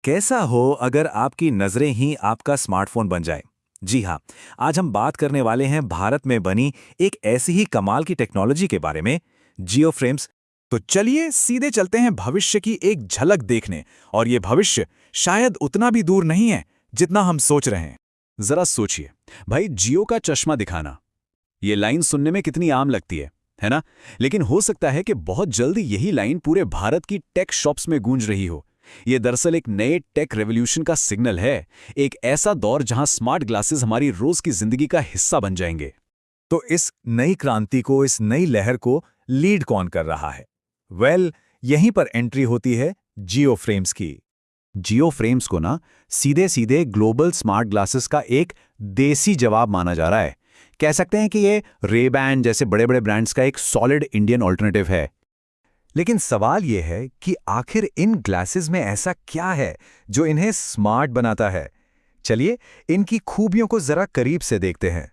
कैसा हो अगर आपकी नज़रें ही आपका स्मार्टफोन बन जाए। जी हाँ, आज हम बात करने वाले हैं भारत में बनी एक ऐसी ही कमाल की टेक्नोलॉजी के बारे में, जियो फ्रेम्स। तो चलिए सीधे चलते हैं भविष्य की एक झलक देखने। और ये भविष्य शायद उतना भी दूर नहीं है जितना हम सोच रहे हैं। जरा सोचिए, भाई जियो का चश्मा दिखाना, ये लाइन सुनने में कितनी आम लगती है ना? लेकिन हो सकता है कि बहुत जल्दी यही लाइन पूरे भारत की टेक शॉप्स में गूंज रही हो। ये दरअसल एक नए टेक रेवोल्यूशन का सिग्नल है, एक ऐसा दौर जहां स्मार्ट ग्लासेस हमारी रोज की जिंदगी का हिस्सा बन जाएंगे। तो इस नई क्रांति को, इस नई लहर को लीड कौन कर रहा है? यहीं पर एंट्री होती है जियो फ्रेम्स की। जियो फ्रेम्स को ना सीधे सीधे ग्लोबल स्मार्ट ग्लासेस का एक देसी जवाब माना जा रहा है। कह सकते हैं कि ये रेबैन जैसे बड़े बड़े ब्रांड्स का एक सॉलिड इंडियन ऑल्टरनेटिव है। लेकिन सवाल यह है कि आखिर इन ग्लासेस में ऐसा क्या है जो इन्हें स्मार्ट बनाता है? चलिए इनकी खूबियों को जरा करीब से देखते हैं।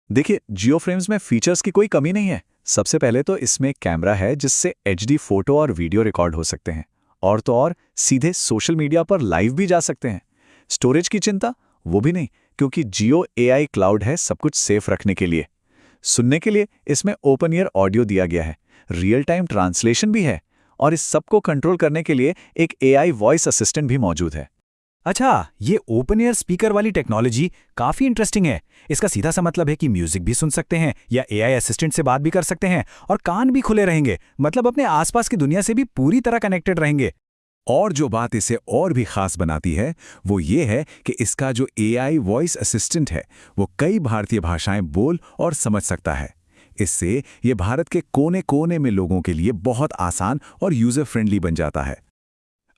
देखिए, जियो फ्रेम्स में फीचर्स की कोई कमी नहीं है। सबसे पहले तो इसमें एक कैमरा है जिससे एचडी फोटो और वीडियो रिकॉर्ड हो सकते हैं, और तो और सीधे सोशल मीडिया पर लाइव भी जा सकते हैं। स्टोरेज की चिंता वो भी नहीं, क्योंकि जियो एआई क्लाउड है सब कुछ सेफ रखने के लिए। सुनने के लिए इसमें ओपन ईयर ऑडियो दिया गया है, रियल टाइम ट्रांसलेशन भी है, और इस सब को कंट्रोल करने के लिए एक एआई वॉइस असिस्टेंट भी मौजूद है। अच्छा, ये ओपन एयर स्पीकर वाली टेक्नोलॉजी काफी इंटरेस्टिंग है। इसका सीधा सा मतलब है कि म्यूजिक भी सुन सकते हैं या एआई असिस्टेंट से बात भी कर सकते हैं और कान भी खुले रहेंगे, मतलब अपने आसपास की दुनिया से भी पूरी तरह कनेक्टेड रहेंगे। और जो बात इसे और भी खास बनाती है वो ये है कि इसका जो एआई वॉइस असिस्टेंट है वो कई भारतीय भाषाएं बोल और समझ सकता है। इससे ये भारत के कोने कोने में लोगों के लिए बहुत आसान और यूजर फ्रेंडली बन जाता है।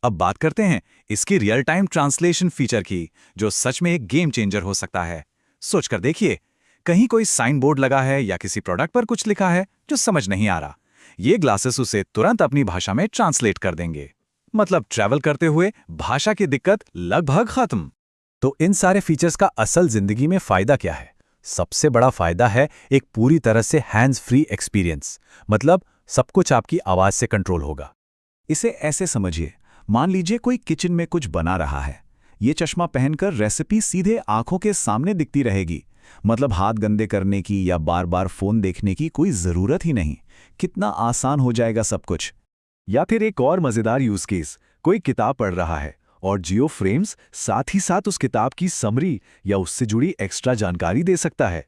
अब बात करते हैं इसकी रियल टाइम ट्रांसलेशन फीचर की, जो सच में एक गेम चेंजर हो सकता है। सोचकर देखिए, कहीं कोई साइन बोर्ड लगा है या किसी प्रोडक्ट पर कुछ लिखा है जो समझ नहीं आ रहा, ये ग्लासेस उसे तुरंत अपनी भाषा में ट्रांसलेट कर देंगे। मतलब ट्रैवल करते हुए भाषा की दिक्कत लगभग खत्म। तो इन सारे फीचर्स का असल जिंदगी में फायदा क्या है? सबसे बड़ा फायदा है एक पूरी तरह से हैंड्स फ्री एक्सपीरियंस। मतलब सब कुछ आपकी आवाज से कंट्रोल होगा। इसे ऐसे समझिए, मान लीजिए कोई किचन में कुछ बना रहा है। ये चश्मा पहनकर रेसिपी सीधे आंखों के सामने दिखती रहेगी। मतलब हाथ गंदे करने की या बार बार फोन देखने की कोई जरूरत ही नहीं। कितना आसान हो जाएगा सब कुछ। या फिर एक और मजेदार यूज केस, कोई किताब पढ़ रहा है और जियो फ्रेम्स साथ ही साथ उस किताब की समरी या उससे जुड़ी एक्स्ट्रा जानकारी दे सकता है।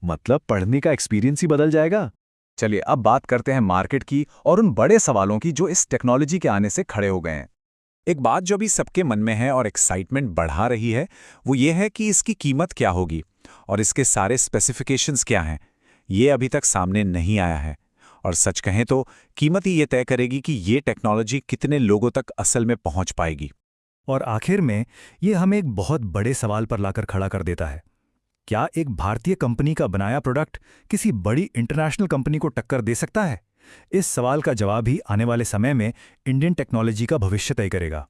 मतलब पढ़ने का एक्सपीरियंस ही बदल जाएगा। चलिए अब बात करते हैं मार्केट की और उन बड़े सवालों की जो इस टेक्नोलॉजी के आने से खड़े हो गए हैं। एक बात जो भी सबके मन में है और एक्साइटमेंट बढ़ा रही है, वो ये है कि इसकी कीमत क्या होगी और इसके सारे स्पेसिफिकेशंस क्या हैं। ये अभी तक सामने नहीं आया है, और सच कहें तो कीमत ही ये तय करेगी कि ये टेक्नोलॉजी कितने लोगों तक असल में पहुंच पाएगी। और आखिर में ये हमें एक बहुत बड़े सवाल पर लाकर खड़ा कर देता है। क्या एक भारतीय कंपनी का बनाया प्रोडक्ट किसी बड़ी इंटरनेशनल कंपनी को टक्कर दे सकता है? इस सवाल का जवाब ही आने वाले समय में इंडियन टेक्नोलॉजी का भविष्य तय करेगा।